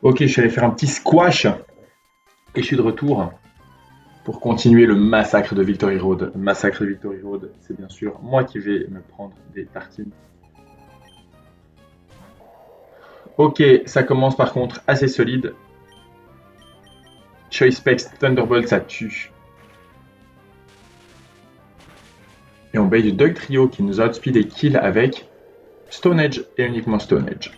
Ok, je suis allé faire un petit squash et je suis de retour pour continuer le massacre de Victory Road. Le massacre de Victory Road, c'est bien sûr moi qui vais me prendre des tartines. Ok, ça commence par contre assez solide. Choice Specs Thunderbolt, ça tue. Et on baille du Dog Trio qui nous outspeed et kill avec Stone Edge et uniquement Stone Edge.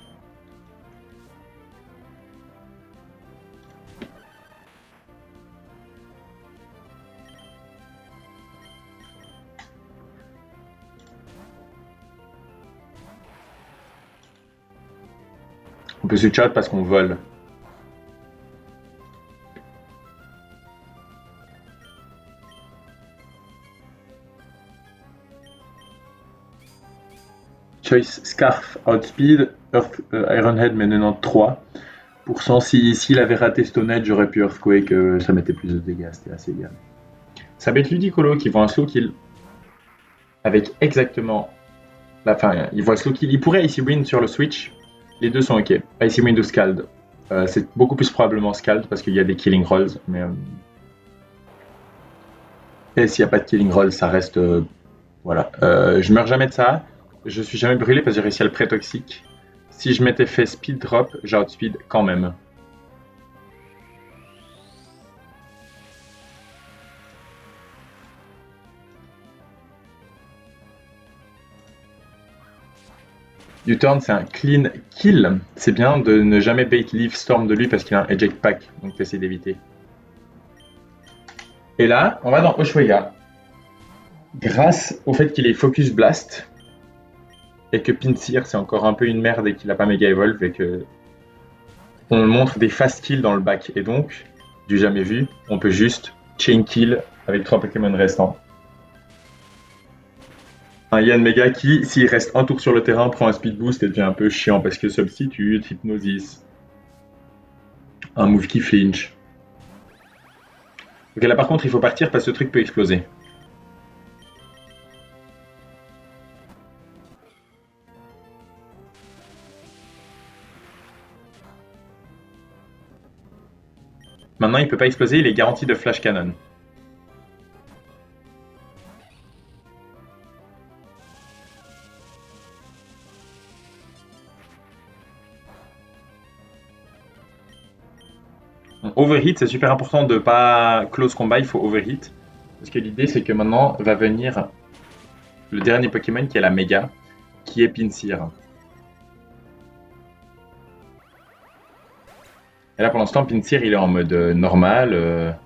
On peut se chat parce qu'on vole. Choice Scarf Outspeed, Ironhead met 93%. S'il avait raté Stone Edge, j'aurais pu Earthquake, ça mettait plus de dégâts, c'était assez égal. Ça va être Ludicolo qui voit un slow kill avec exactement la fin. Il voit slow kill. Il pourrait Icy Wind sur le switch. Les deux sont ok. Icy Wind ou Scald. C'est beaucoup plus probablement Scald parce qu'il y a des killing rolls. Mais et s'il n'y a pas de killing roll, ça reste. Voilà. Je meurs jamais de ça. Je suis jamais brûlé parce que j'ai réussi à le pré-toxique. Si je m'étais fait speed drop, j'ai outspeed quand même. U-turn, c'est un clean kill. C'est bien de ne jamais bait leave storm de lui parce qu'il a un eject pack. Donc t'essaies d'éviter. Et là, on va dans Oshwega. Grâce au fait qu'il est focus blast et que Pinsir c'est encore un peu une merde et qu'il a pas méga evolve et que on montre des fast kills dans le back et donc du jamais vu, on peut juste chain kill avec 3 Pokémon restants. Un Yann Mega qui, s'il reste un tour sur le terrain, prend un speed boost et devient un peu chiant parce que substitute, hypnosis, un move qui flinch. Ok, là par contre il faut partir parce que ce truc peut exploser. Maintenant il peut pas exploser, il est garanti de flash cannon. Overhit, c'est super important de pas close combat, il faut overhit. Parce que l'idée c'est que maintenant va venir le dernier Pokémon qui est la méga, qui est Pinsir. Et là pour l'instant Pinsir il est en mode normal.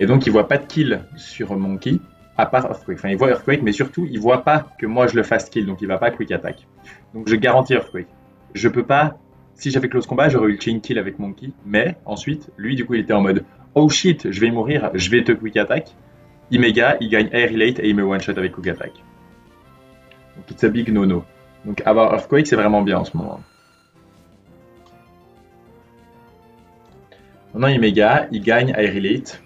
Et donc il voit pas de kill sur Monkey, à part Earthquake. Enfin il voit Earthquake, mais surtout il voit pas que moi je le fasse kill, donc il va pas quick attack. Donc je garantis Earthquake. Je peux pas. Si j'avais close combat, j'aurais eu le chain kill avec Monkey, mais ensuite, lui du coup il était en mode oh shit, je vais mourir, je vais te quick attack. Il méga, il gagne air relate et il me one shot avec quick attack. Donc it's a big no-no. Donc avoir Earthquake c'est vraiment bien en ce moment. Maintenant il méga, il gagne air relate.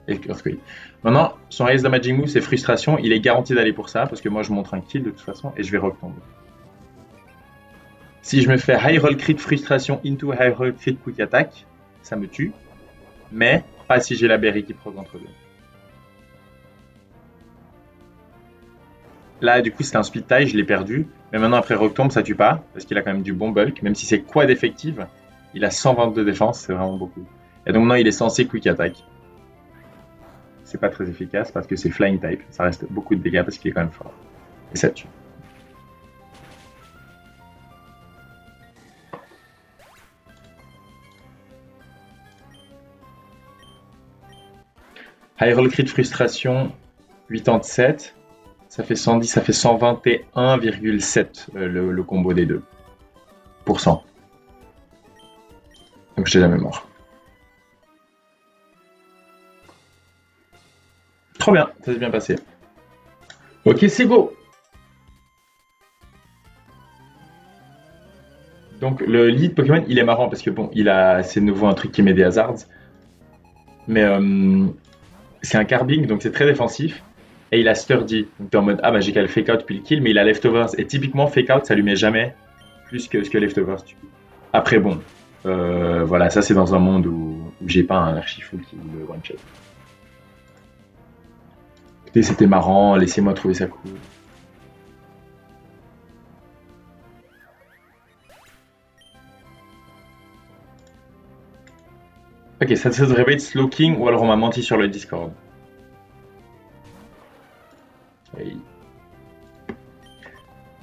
Et Earthquake. Maintenant, son Raise Damaging Move, c'est Frustration. Il est garanti d'aller pour ça, parce que moi, je montre un kill de toute façon, et je vais retomber. Si je me fais High Roll Crit Frustration into High Roll Crit Quick Attack, ça me tue. Mais pas si j'ai la berry qui proc entre deux. Là, du coup, c'était un speed tie, je l'ai perdu. Mais maintenant, après retombe, ça tue pas, parce qu'il a quand même du bon bulk. Même si c'est quad effective, il a 122 défense, c'est vraiment beaucoup. Et donc maintenant, il est censé Quick Attack. C'est pas très efficace parce que c'est Flying Type. Ça reste beaucoup de dégâts parce qu'il est quand même fort. Et ça tue. High Roll Crit Frustration, 87. Ça fait 110, ça fait 121,7 le combo des deux. Pour cent. Donc je n'étais jamais mort. Trop bien, ça s'est bien passé. Ok, c'est go. Donc le lead Pokémon, il est marrant parce que bon, c'est nouveau un truc qui met des hazards. Mais c'est un carbing, donc c'est très défensif. Et il a sturdy. Donc t'es en mode, ah bah j'ai qu'à le fake out puis le kill, mais il a leftovers. Et typiquement, fake out, ça lui met jamais plus que ce que leftovers tue. Après, bon, voilà, ça c'est dans un monde où j'ai pas un archi-full qui le one-shot. Écoutez, c'était marrant, laissez-moi trouver ça cool. Ok, ça devrait être Slow King ou alors on m'a menti sur le Discord. Oui.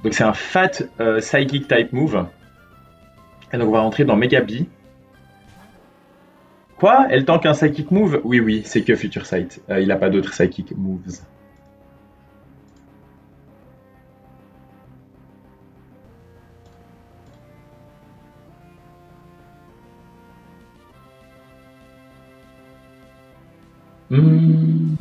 Donc c'est un fat psychic type move. Et donc on va rentrer dans Mega B. Quoi? Elle tank un psychic move? Oui, oui, c'est que Future Sight. Il a pas d'autres psychic moves. Hmm.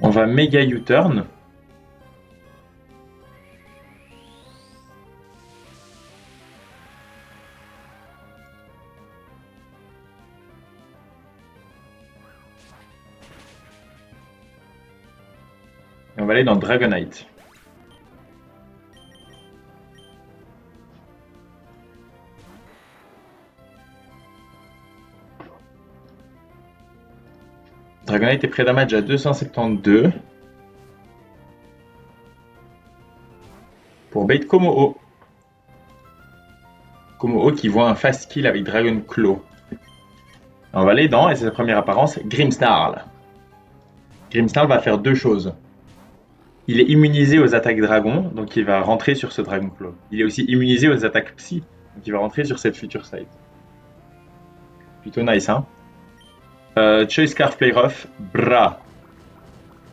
On va méga U-turn. Et on va aller dans Dragonite. Dragonite est prêt damage à 272. Pour bait Komo-o. Komo-o qui voit un fast kill avec Dragon Claw. On va aller dans, et c'est sa première apparence, Grimmsnarl. Grimmsnarl va faire deux choses. Il est immunisé aux attaques dragon, donc il va rentrer sur ce Dragon Claw. Il est aussi immunisé aux attaques psy, donc il va rentrer sur cette Future Sight. Plutôt nice, hein. Choice Scarf Play Rough, bras.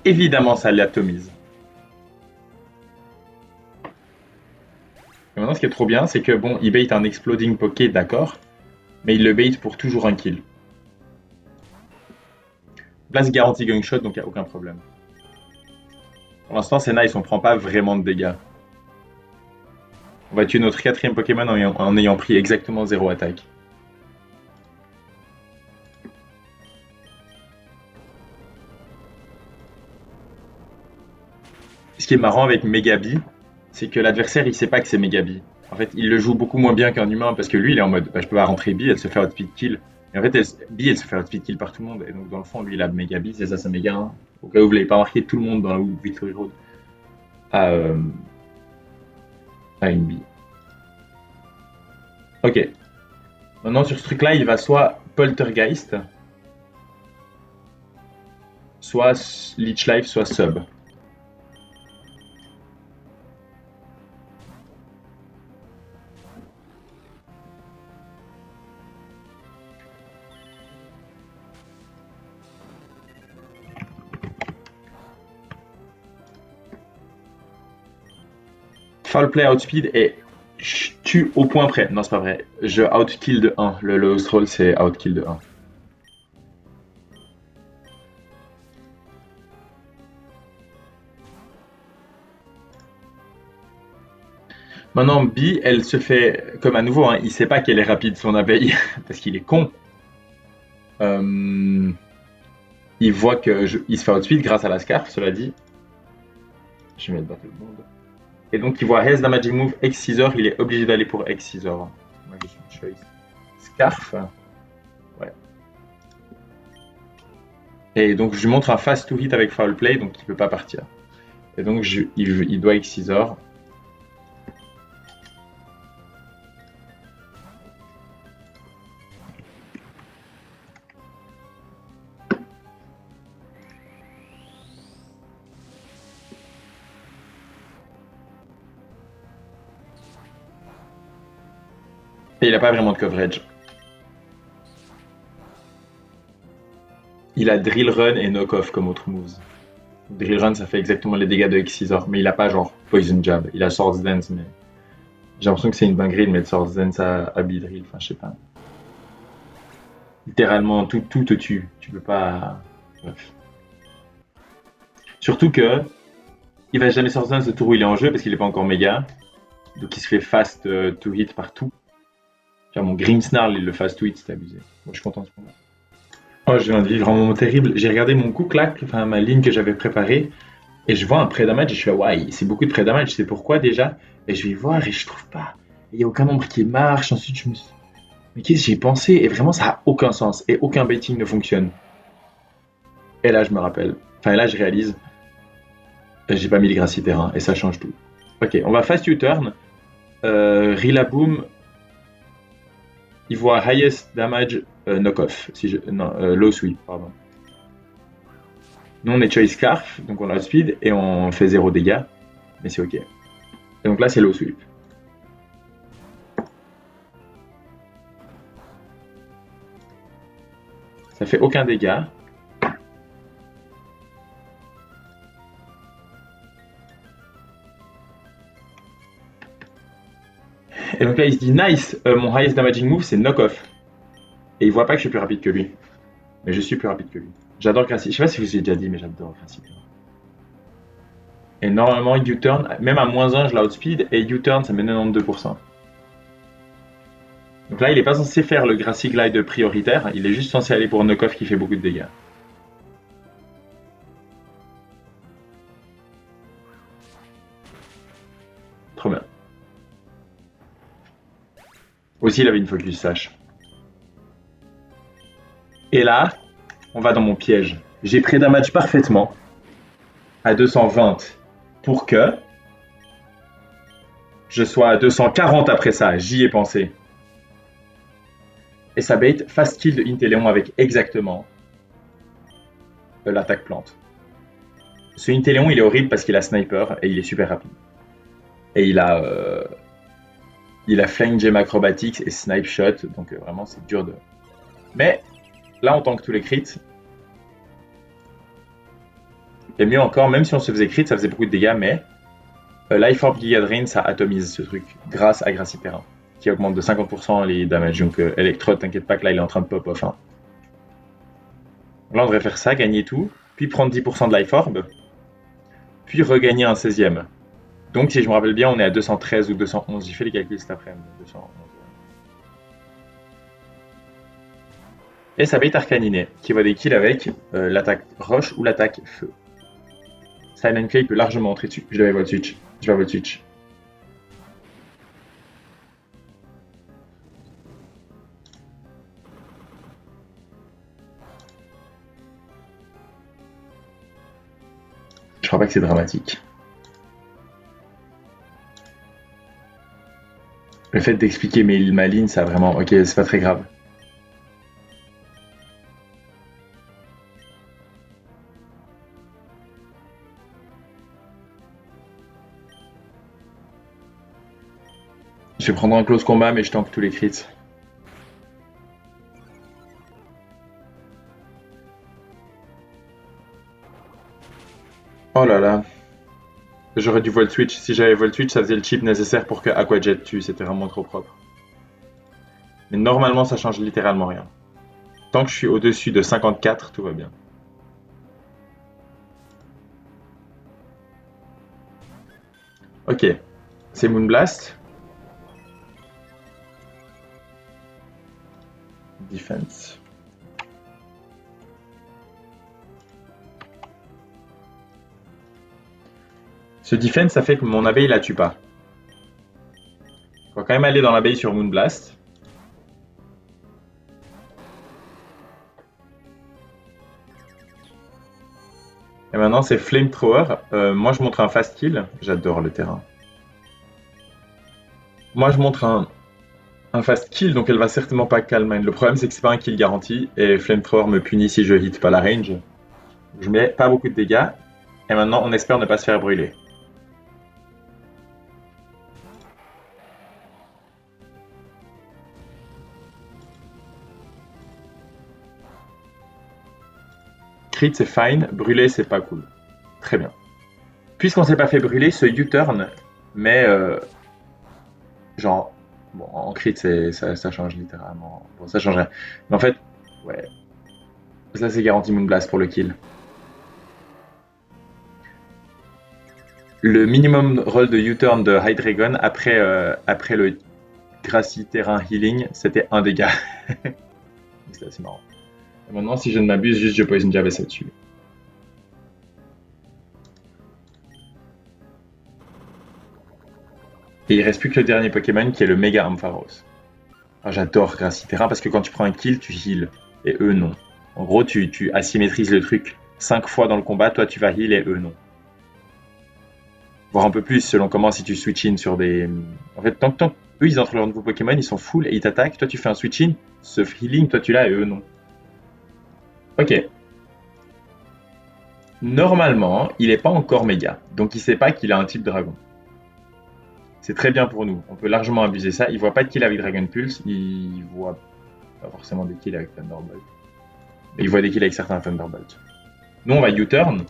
Évidemment, ça l'atomise. Et maintenant, ce qui est trop bien, c'est que bon, il bait un Exploding Poké, d'accord, mais il le bait pour toujours un kill. Place garantie Gunshot, donc il n'y a aucun problème. Pour l'instant, c'est nice, on prend pas vraiment de dégâts. On va tuer notre quatrième Pokémon en ayant pris exactement 0 attaque. Ce qui est marrant avec Megabi, c'est que l'adversaire il sait pas que c'est Megabi. En fait, il le joue beaucoup moins bien qu'un humain parce que lui il est en mode bah, je peux pas rentrer Bi, elle se fait outspeed kill. Et en fait, Bi elle se fait outspeed kill par tout le monde. Et donc dans le fond, lui il a Megabi, c'est ça, c'est méga 1. Au cas où vous l'avez pas marqué, tout le monde dans la Victory Road a, a une Bi. Ok. Maintenant sur ce truc là, il va soit Poltergeist, soit Leech Life, soit Sub. Foul play outspeed et je tue au point près. Non, c'est pas vrai. Je outkill de 1. Le lowest roll, c'est outkill de 1. Maintenant, B, elle se fait comme à nouveau. Hein, il sait pas qu'elle est rapide son abeille parce qu'il est con. Euh, il voit que il se fait outspeed grâce à la scarf, cela dit. Je vais mettre Battle Bond. Et donc, il voit Has Damaging Move X-Scissor. Il est obligé d'aller pour X-Scissor. Moi, je suis une choice. Scarf. Ouais. Et donc, je lui montre un fast to hit avec foul play, donc il peut pas partir. Et donc, il doit X-Scissor. Et il n'a pas vraiment de coverage. Il a Drill Run et Knock Off comme autre moves. Drill Run, ça fait exactement les dégâts de X-Scissor, mais il a pas genre Poison Jab. Il a Swords Dance, mais j'ai l'impression que c'est une dinguerie de mettre Swords Dance à Beedrill. Enfin, je sais pas. Littéralement, tout te tue. Tu peux pas. Bref. Surtout que il va jamais sortir de ce tour où il est en jeu parce qu'il est pas encore méga. Donc il se fait fast to hit partout. Tu vois, mon Grimmsnarl, il le fast to hit, c'est abusé. Moi, je suis content de ce moment. Oh, je viens de vivre un moment terrible. J'ai regardé mon coup clac, enfin ma ligne que j'avais préparée, et je vois un pré-damage et je suis là, ouais, c'est beaucoup de pré-damage, c'est pourquoi déjà? Et je vais voir et je trouve pas. Il n'y a aucun nombre qui marche. Ensuite, je me suis mais qu'est-ce que j'ai pensé? Et vraiment, ça a aucun sens. Et aucun baiting ne fonctionne. Et là, je me rappelle. Enfin, là, je réalise, j'ai pas mis le Grassy terrain, et ça change tout. Ok, on va fast U-turn. Rillaboom, il voit highest damage knock-off. Si non, low sweep, pardon. Nous, on est choice scarf, donc on a le speed, et on fait 0 dégâts. Mais c'est ok. Et donc là, c'est low sweep. Ça fait aucun dégât. Et donc là, il se dit nice, mon highest damaging move, c'est knock-off. Et il voit pas que je suis plus rapide que lui. Mais je suis plus rapide que lui. J'adore Grassy. Je sais pas si je vous ai déjà dit, mais j'adore Grassy. Et normalement, U-turn, même à -1, je l'outspeed, et U-turn, ça met 92%. Donc là, il est pas censé faire le Grassy Glide prioritaire, il est juste censé aller pour knock-off qui fait beaucoup de dégâts. Trop bien. Aussi, il avait une focus sash. Et là, on va dans mon piège. J'ai pré-damage parfaitement à 220 pour que je sois à 240 après ça. J'y ai pensé. Et ça bait fast kill de Inteleon avec exactement l'attaque plante. Ce Inteleon, il est horrible parce qu'il a sniper et il est super rapide. Et il a Flying Gem Acrobatics et Snipe Shot, donc vraiment c'est dur de. Mais là, on tank tous les crits. Et mieux encore, même si on se faisait crit, ça faisait beaucoup de dégâts, mais Life Orb Giga Drain, ça atomise ce truc grâce à Grassy Terrain, qui augmente de 50% les damages. Donc Electrode, t'inquiète pas que là, il est en train de pop off. Hein. Là, on devrait faire ça, gagner tout, puis prendre 10% de Life Orb, puis regagner un 16ème. Donc, si je me rappelle bien, on est à 213 ou 211. J'ai fait les calculs cet après-midi. 211. Et ça bait Arcaniné, qui va des kills avec l'attaque roche ou l'attaque feu. Silent Clay peut largement entrer dessus. Je vais votre switch. Je vais votre switch. Je crois pas que c'est dramatique. Le fait d'expliquer ma ligne, ça a vraiment. Ok, c'est pas très grave. Je vais prendre un close combat, mais je tank tous les crits. Oh là là. J'aurais dû Volt Switch. Si j'avais Volt Switch, ça faisait le chip nécessaire pour que Aquajet tue. C'était vraiment trop propre. Mais normalement, ça change littéralement rien. Tant que je suis au-dessus de 54, tout va bien. Ok. C'est Moonblast. Defense. Ce defense, ça fait que mon abeille la tue pas. On va quand même aller dans l'abeille sur Moonblast. Et maintenant, c'est Flamethrower. Moi, je montre un fast kill. J'adore le terrain. Moi, je montre un fast kill, donc elle va certainement pas calmer. Le problème, c'est que c'est pas un kill garanti. Et Flamethrower me punit si je hit pas la range. Je mets pas beaucoup de dégâts. Et maintenant, on espère ne pas se faire brûler. Crit, c'est fine. Brûler, c'est pas cool. Très bien. Puisqu'on s'est pas fait brûler, ce U-turn met genre bon en crit ça change littéralement. Bon ça change rien. Mais en fait, ouais. Ça c'est garanti Moonblast pour le kill. Le minimum roll de U-turn de Hydreigon après le Gracie Terrain Healing, c'était 1 dégât. C'est assez marrant. Et maintenant, si je ne m'abuse, juste je Poison Jab et ça tue. Et il reste plus que le dernier Pokémon qui est le Mega Ampharos. Ah, j'adore Gracie Terrain parce que quand tu prends un kill, tu heal. Et eux, non. En gros, tu asymétrises le truc. 5 fois dans le combat, toi tu vas heal et eux, non. Voire un peu plus selon comment si tu switch in sur des. En fait, tant que eux ils entrent leur nouveau Pokémon, ils sont full et ils t'attaquent. Toi tu fais un switch in, ce healing, toi tu l'as et eux non. Ok. Normalement, il est pas encore méga, donc il sait pas qu'il a un type dragon. C'est très bien pour nous. On peut largement abuser ça. Il voit pas de kill avec Dragon Pulse, il voit pas forcément des kills avec Thunderbolt. Mais il voit des kills avec certains Thunderbolt. Nous on va U-turn.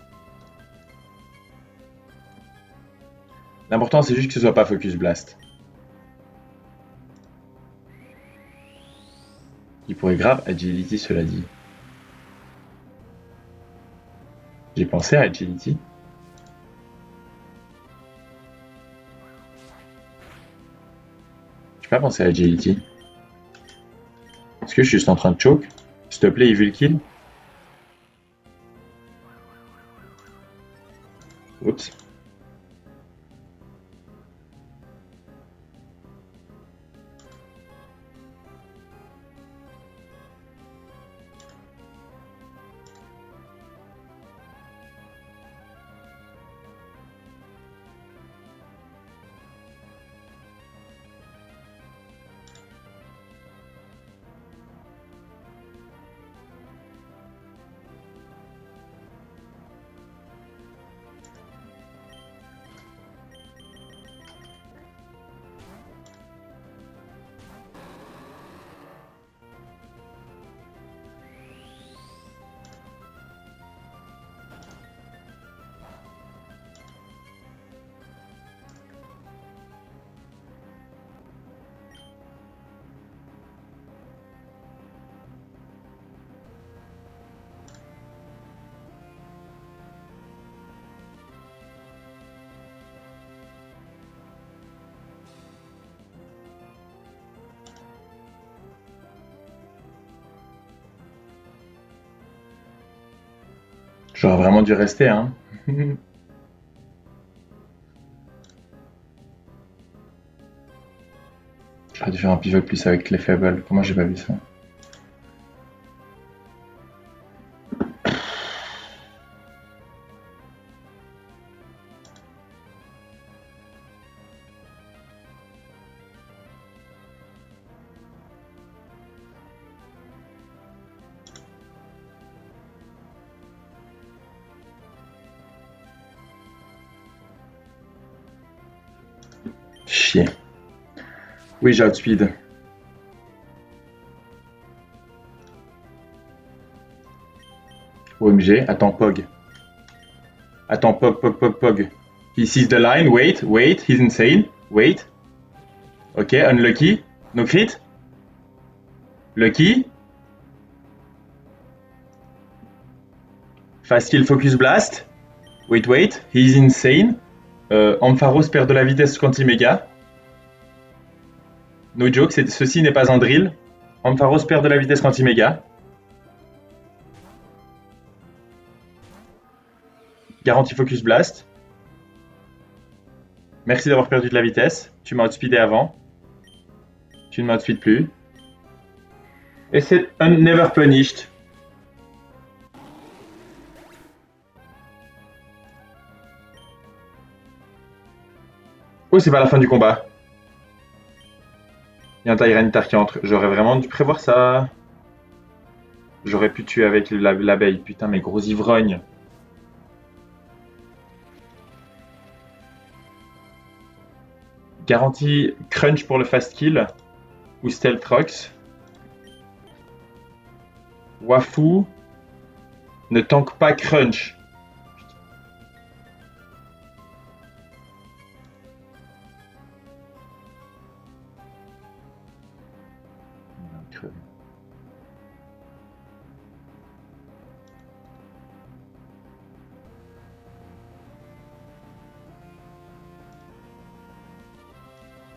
L'important c'est juste que ce soit pas Focus Blast. Il pourrait grave Agility, cela dit. J'ai pensé à Agility. J'ai pas pensé à Agility. Est-ce que je suis juste en train de choke? S'il te plaît, Evil Kill. Oups. J'aurais vraiment dû rester, hein. J'aurais dû faire un pivot plus avec les faibles. Comment j'ai pas vu ça? Chier. Oui, j'ai outspeed. OMG. Attends, Pog. Attends, Pog, Pog, Pog, Pog. He sees the line. Wait, wait. He's insane. Wait. Ok, unlucky. No crit. Lucky. Fast kill focus blast. Wait, wait. He's insane. Ampharos perd de la vitesse quanti-méga. No joke, ceci n'est pas un drill. Ampharos perd de la vitesse quanti-méga. Garantie focus blast. Merci d'avoir perdu de la vitesse. Tu m'as outspeedé avant. Tu ne m'outspeed plus. Et c'est un never punished. Oh, c'est pas la fin du combat. Il y a un Tyranitar qui entre. J'aurais vraiment dû prévoir ça. J'aurais pu tuer avec l'abeille. Putain, mes gros ivrognes. Garantie crunch pour le fast kill. Ou stealth rocks. Wafu ne tank pas crunch.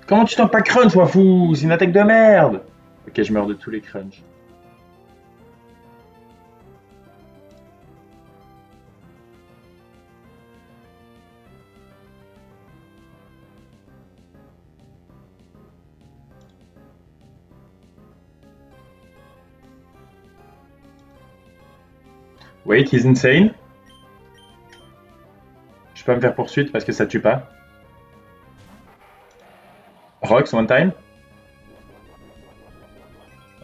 Comment tu tankes pas crunch, Wafou? C'est une attaque de merde. Ok, je meurs de tous les crunch. Wait, he's insane. Je peux pas me faire poursuite parce que ça tue pas. Rocks, one time.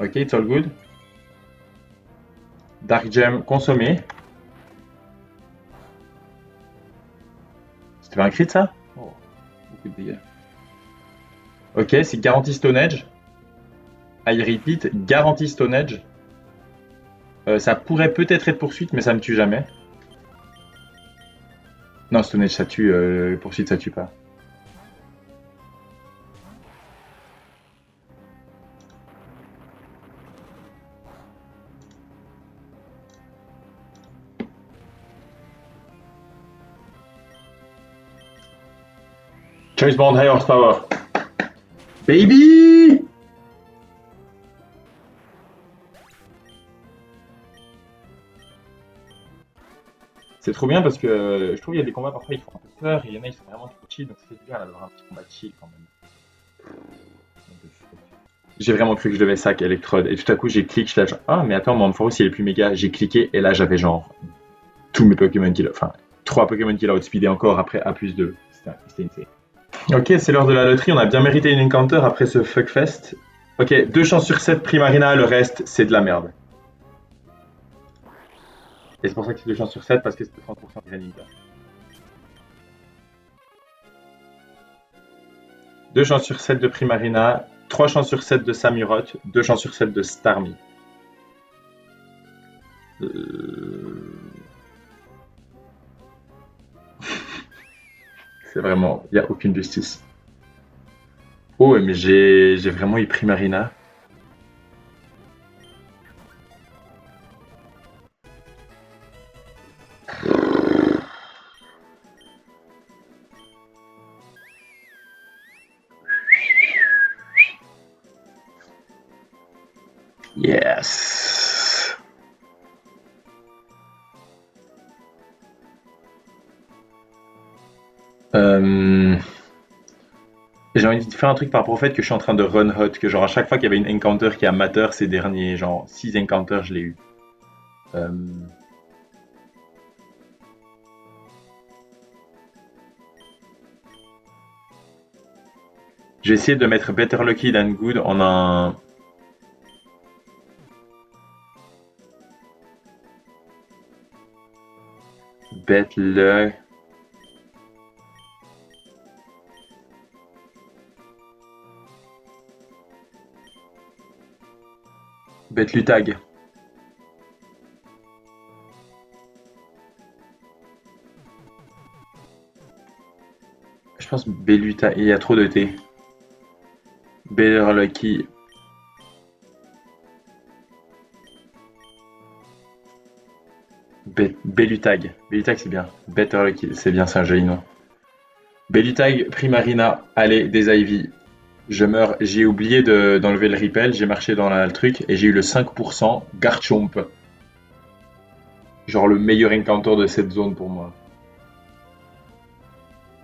Ok, it's all good. Dark Gem consommé. C'était pas un crit ça? Oh, beaucoup de dégâts. Ok, c'est garantie Stone Edge. I repeat, garantie Stone Edge. Ça pourrait peut-être être poursuite, mais ça me tue jamais. Non, Stone Edge ça tue, poursuite ça tue pas. Choice Bond High Horsepower. Baby! C'est trop bien parce que je trouve qu'il y a des combats parfois ils font un peu peur et il y en a ils sont vraiment trop chill donc ça fait du bien d'avoir un petit combat chill quand même. J'ai vraiment cru que je devais sac Electrode et tout à coup j'ai cliqué, je suis là genre ah mais attends mon Ampharos il est plus méga, j'ai cliqué et là j'avais genre tous mes Pokémon qui enfin 3 Pokémon qui l'a outspeedé encore après A plus 2. C'était insane. Ok, c'est l'heure de la loterie, on a bien mérité une encounter après ce fuckfest. Ok, 2 chances sur 7 Primarina, le reste c'est de la merde. Et c'est pour ça que c'est 2 chances sur 7 parce que c'était 30% de Greninja. 2 chances sur 7 de Primarina, 3 chances sur 7 de Samurott, 2 chances sur 7 de Starmie. C'est vraiment, il n'y a aucune justice. Oh, mais j'ai vraiment eu Primarina. Yes. J'ai envie de faire un truc par rapport au fait que je suis en train de run hot, que genre à chaque fois qu'il y avait une encounter qui a matter ces derniers genre 6 encounters, je l'ai eu. Euh, J'ai essayé de mettre Better Lucky Than Good en un. Bet le. Bet Lutag. Je pense Beluta. Il y a trop de T. Better Lucky. Belutag. Belutag c'est bien. Better Lucky. C'est bien, c'est un joli nom. Belutag, Primarina. Allez, des Ivy. Je meurs. J'ai oublié d'enlever le repel. J'ai marché dans le truc et j'ai eu le 5% Garchomp. Genre le meilleur encounter de cette zone pour moi.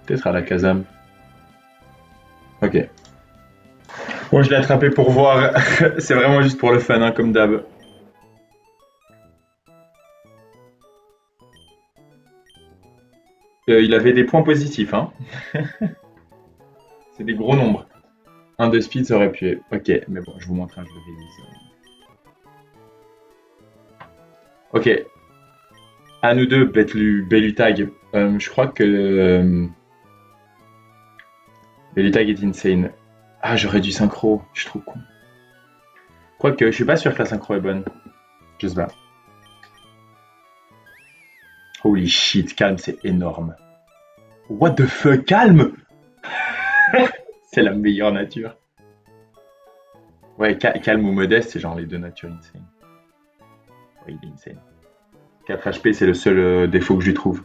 Peut-être à la Kazam. Ok. Bon, je l'ai attrapé pour voir. C'est vraiment juste pour le fun, hein, comme d'hab. Il avait des points positifs, hein. C'est des gros nombres. Un de speed, ça aurait pu. Ok, mais bon, je vous montre un, je le révise. Ok, à nous deux, Belutag. Je crois que Belutag est insane. Ah, j'aurais dû synchro. Je suis trop con. Quoique, je suis pas sûr que la synchro est bonne. Je sais pas. Holy shit, calme, c'est énorme. What the fuck, calme? C'est la meilleure nature. Ouais, calme ou modeste, c'est genre les deux natures insane. Ouais, il est insane. 4 HP, c'est le seul défaut que je lui trouve.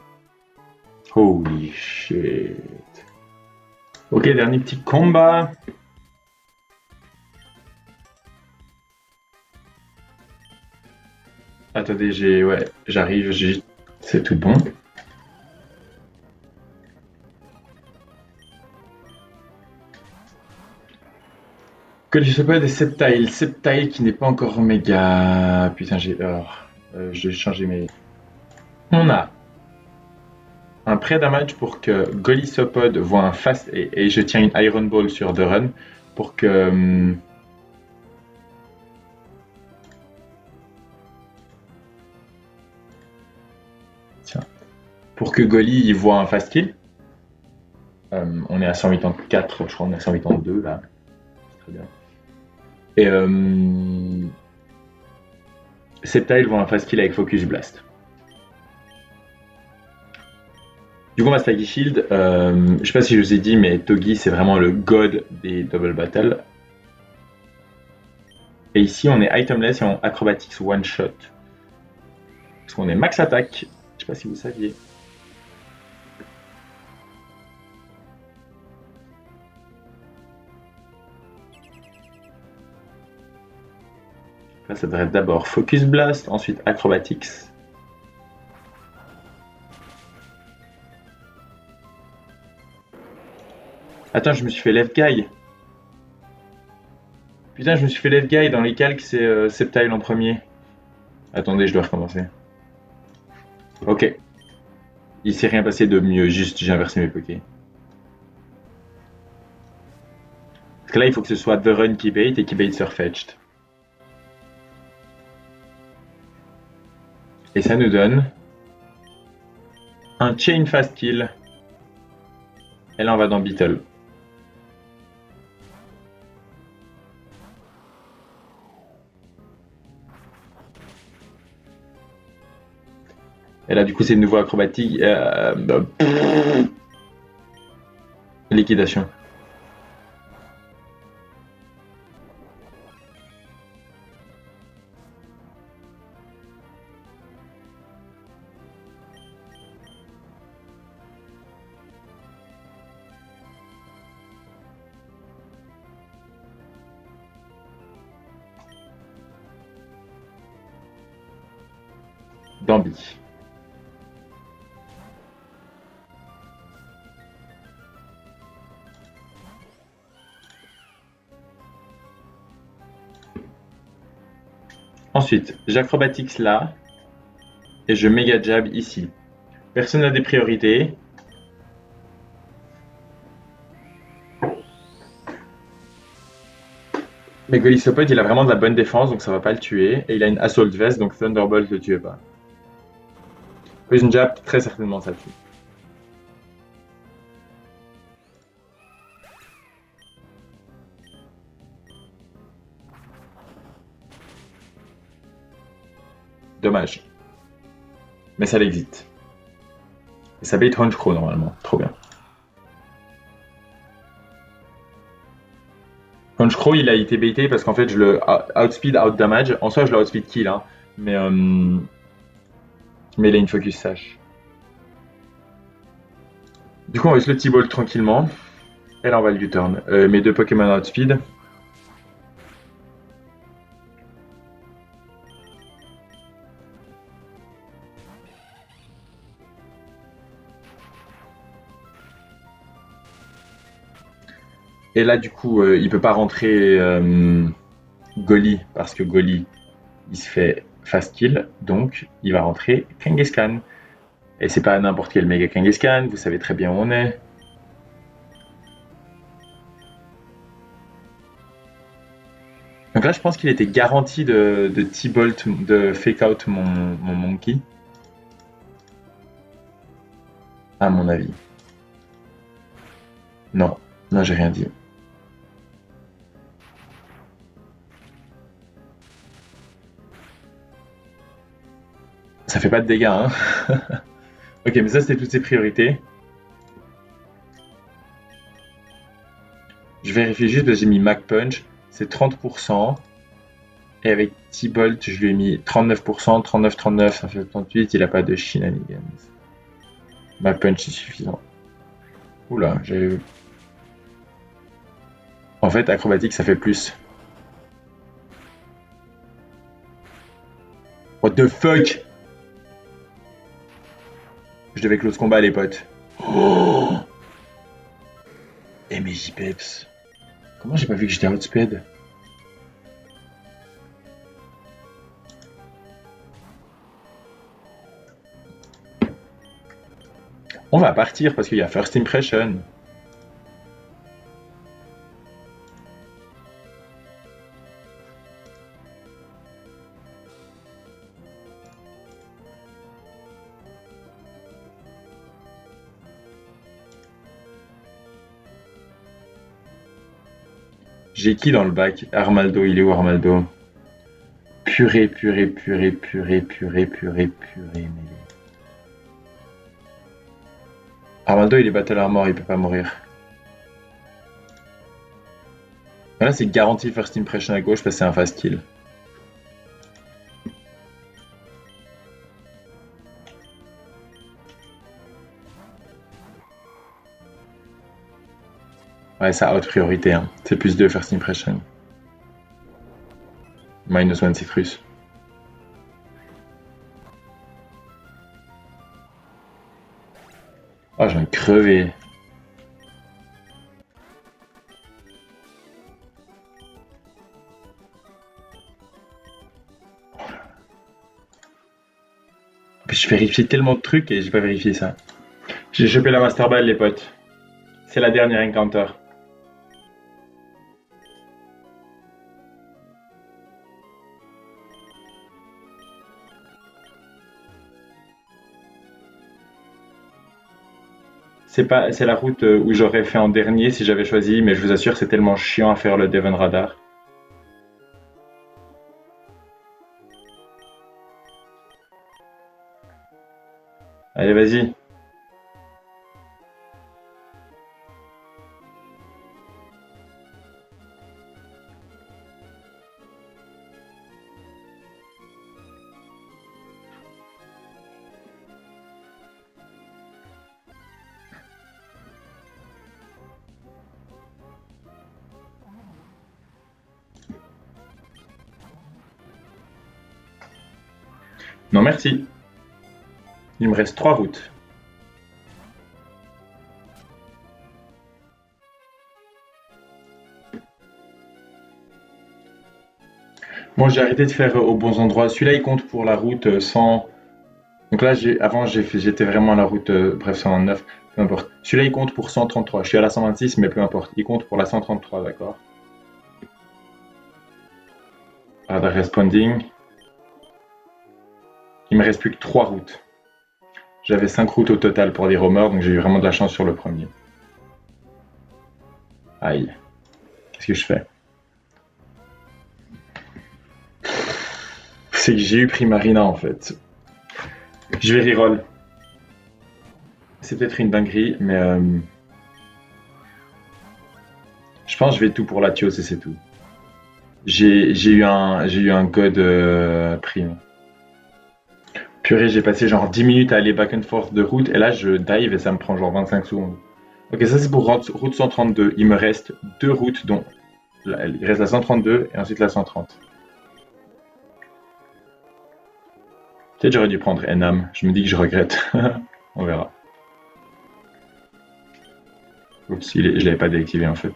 Holy shit. Ok, dernier petit combat. Attendez, ouais, j'arrive, c'est tout bon. Colisopode et Sceptile. Sceptile qui n'est pas encore méga. Putain, j'ai changé mes. On a un pré-damage pour que Golisopod voit un fast. Et je tiens une Iron Ball sur The Run pour que. Tiens. Pour que Goli il voit un fast kill. On est à 184, je crois qu'on est à 182 là. C'est très bien. Et Sceptile voit un fast kill avec Focus Blast. Du coup, on va Staggy Shield. Je sais pas si je vous ai dit, mais Togi, c'est vraiment le god des Double Battle. Et ici, on est itemless et on Acrobatics One Shot. Parce qu'on est max attaque. Je sais pas si vous saviez. Là, ça devrait être d'abord Focus Blast, ensuite Acrobatics. Attends, je me suis fait left guy. Putain, je me suis fait left guy. Dans les calques, c'est Sceptile en premier. Attendez, je dois recommencer. Ok. Il s'est rien passé de mieux, juste j'ai inversé mes pokés. Parce que là, il faut que ce soit The Run qui bait et qui bait Surfetched. Et ça nous donne un Chain Fast Kill. Et là, on va dans Beetle. Et là, du coup, c'est de nouveau acrobatique. Liquidation. Bambi. Ensuite, j'acrobatics là. Et je méga jab ici. Personne n'a des priorités. Mais Golisopod, il a vraiment de la bonne défense, donc ça va pas le tuer. Et il a une Assault Vest, donc Thunderbolt le tue pas. Poison Jab, très certainement ça le tue. Dommage. Mais ça l'exit. Et ça bait Honchkrow normalement. Trop bien. Honchkrow, il a été baité parce qu'en fait, je le outspeed, out damage. En soi, je le outspeed kill, hein. Mais il a une focus sash. Du coup, on va se le T-Ball tranquillement. Et là, on va le U-turn. Mes deux Pokémon outspeed. Et là, du coup, il peut pas rentrer Goli parce que Goli, il se fait fast kill. Donc, il va rentrer Kangaskhan. Et c'est pas n'importe quel méga Kangaskhan. Vous savez très bien où on est. Donc là, je pense qu'il était garanti de T-Bolt, de fake out mon Monkey. À mon avis. Non, non, j'ai rien dit. Ça fait pas de dégâts, hein. Ok, mais ça, c'était toutes ses priorités. Je vérifie juste parce que j'ai mis Mac Punch. C'est 30%. Et avec T-Bolt, je lui ai mis 39%. 39, ça fait 38. Il a pas de shenanigans. Mac Punch, c'est suffisant. Oula, j'ai En fait, acrobatique, ça fait plus. What the fuck? Je devais close combat, les potes. Oh! MJ Peps. Comment j'ai pas vu que j'étais outspeed? On va partir parce qu'il y a First Impression. J'ai qui dans le bac? Armaldo, il est où Armaldo? Purée, purée, purée, purée, purée, purée, purée, mêlée. Armaldo, il est battle armor, il peut pas mourir. Là, c'est garanti First Impression à gauche parce que c'est un fast kill. Ouais, ça a haute priorité, hein. C'est plus 2 First Impression. -1 citrus. Oh, j'en ai crevé. Je vérifie tellement de trucs et j'ai pas vérifié ça. J'ai chopé la Master Ball, les potes. C'est la dernière encounter. C'est la route où j'aurais fait en dernier si j'avais choisi, mais je vous assure, c'est tellement chiant à faire le Devon Radar. Allez, vas-y. Non, merci. Il me reste 3 routes. Bon, j'ai arrêté de faire aux bons endroits. Celui-là, il compte pour la route 100. Donc là, avant, j'étais vraiment à la route, bref, 129, peu importe. Celui-là, il compte pour 133. Je suis à la 126, mais peu importe. Il compte pour la 133, d'accord? Radar responding. Il me reste plus que 3 routes. J'avais 5 routes au total pour les roamers, donc j'ai eu vraiment de la chance sur le premier. Aïe. Qu'est-ce que je fais? C'est que j'ai eu Primarina en fait. Je vais reroll. C'est peut-être une dinguerie, mais je pense que je vais tout pour Latios et c'est tout. J'ai eu un god prime. Purée, j'ai passé genre 10 minutes à aller back and forth de route et là je dive et ça me prend genre 25 secondes. Ok, ça c'est pour route 132. Il me reste 2 routes, dont il reste la 132 et ensuite la 130. Peut-être j'aurais dû prendre Enam. Je me dis que je regrette. On verra. Oups, je l'avais pas déactivé en fait.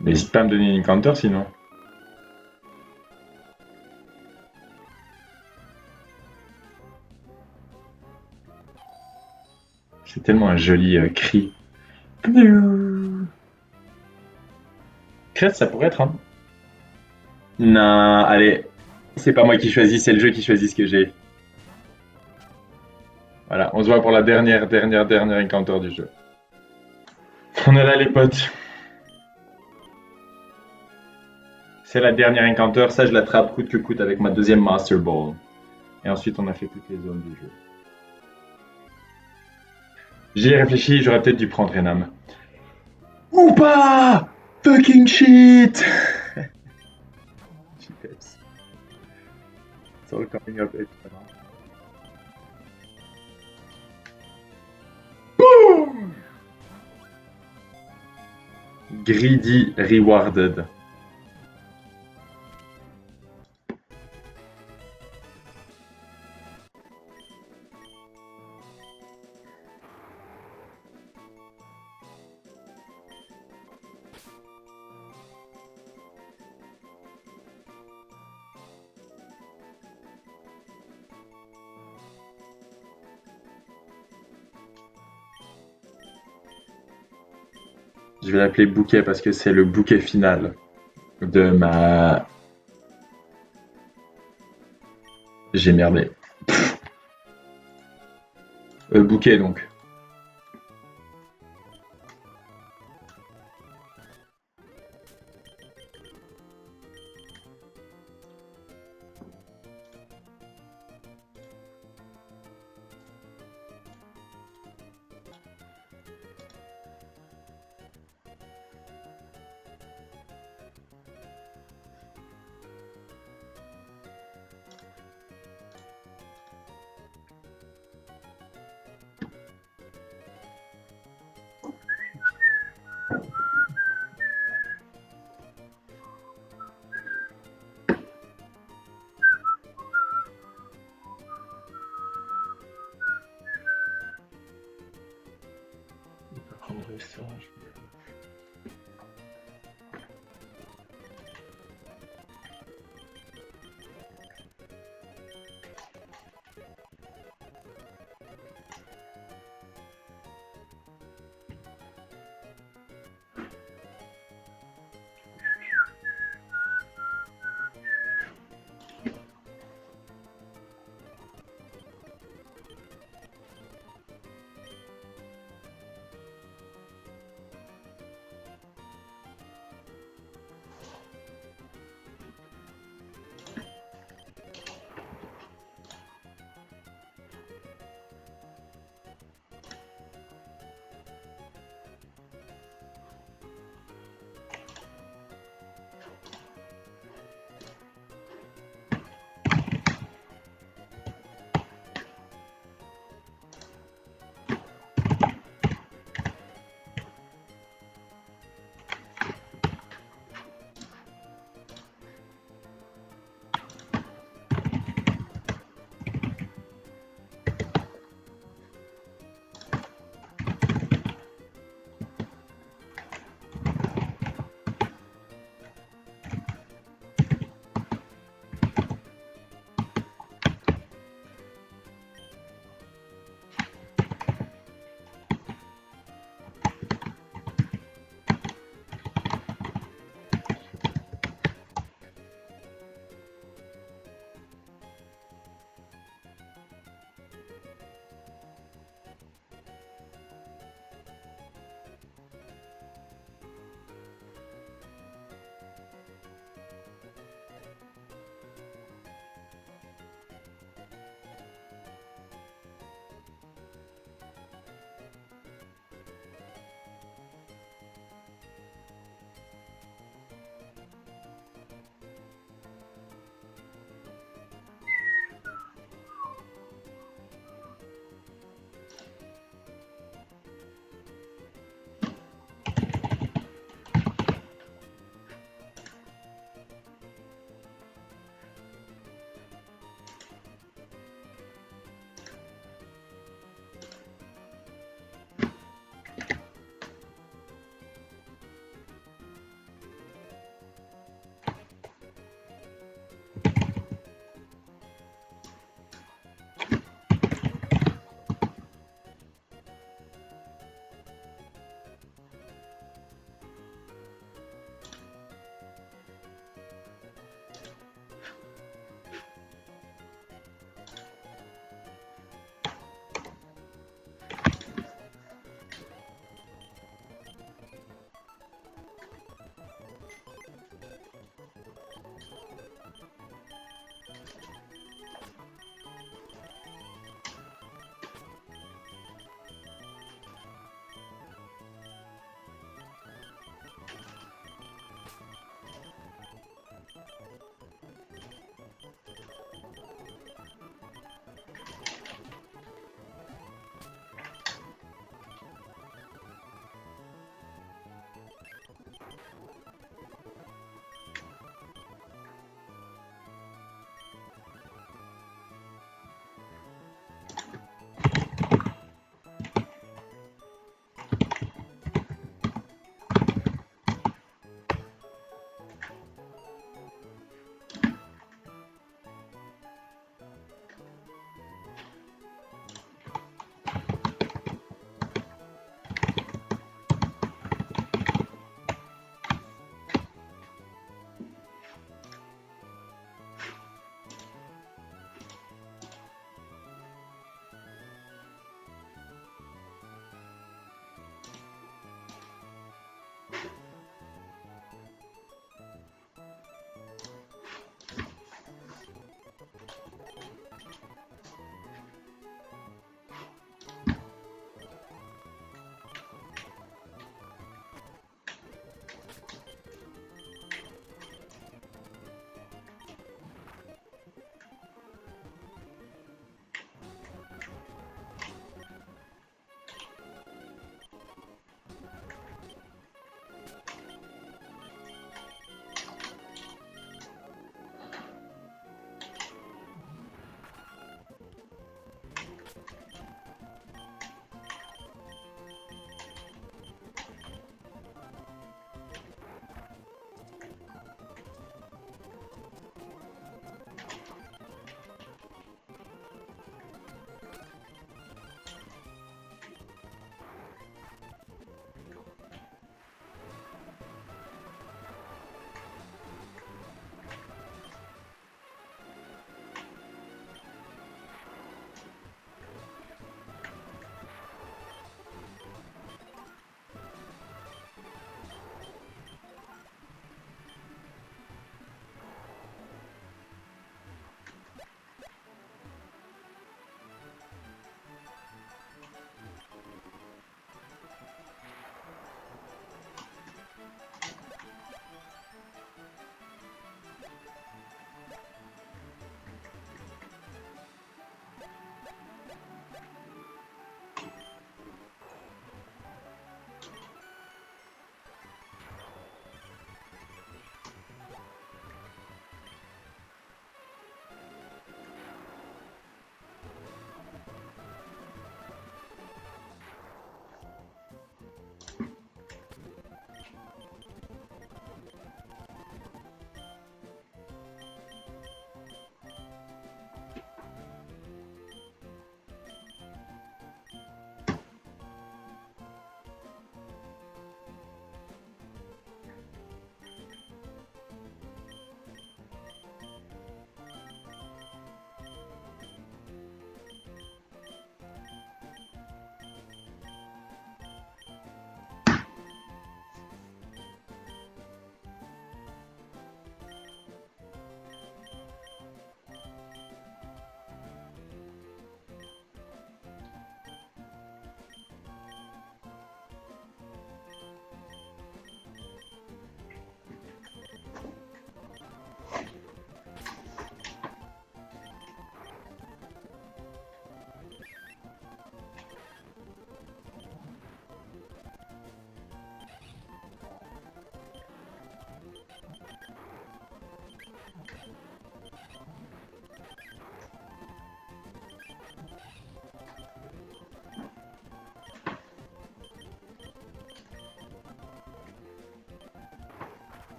N'hésite pas à me donner une encounter sinon. C'est tellement un joli cri. Crête, ça pourrait être, hein. Non, allez. C'est pas moi qui choisis, c'est le jeu qui choisit ce que j'ai. Voilà, on se voit pour la dernière encounter du jeu. On est là les potes. C'est la dernière encounter, ça je l'attrape coûte que coûte avec ma deuxième Master Ball. Et ensuite on a fait toutes les zones du jeu. J'y ai réfléchi, j'aurais peut-être dû prendre Enam. Ou pas! Fucking shit! It's all coming up. Boom! Greedy Rewarded. Je vais l'appeler bouquet parce que c'est le bouquet final de ma... J'ai merdé. Bouquet donc.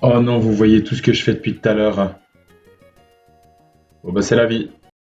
Oh non, vous voyez tout ce que je fais depuis tout à l'heure. Bon bah c'est la vie.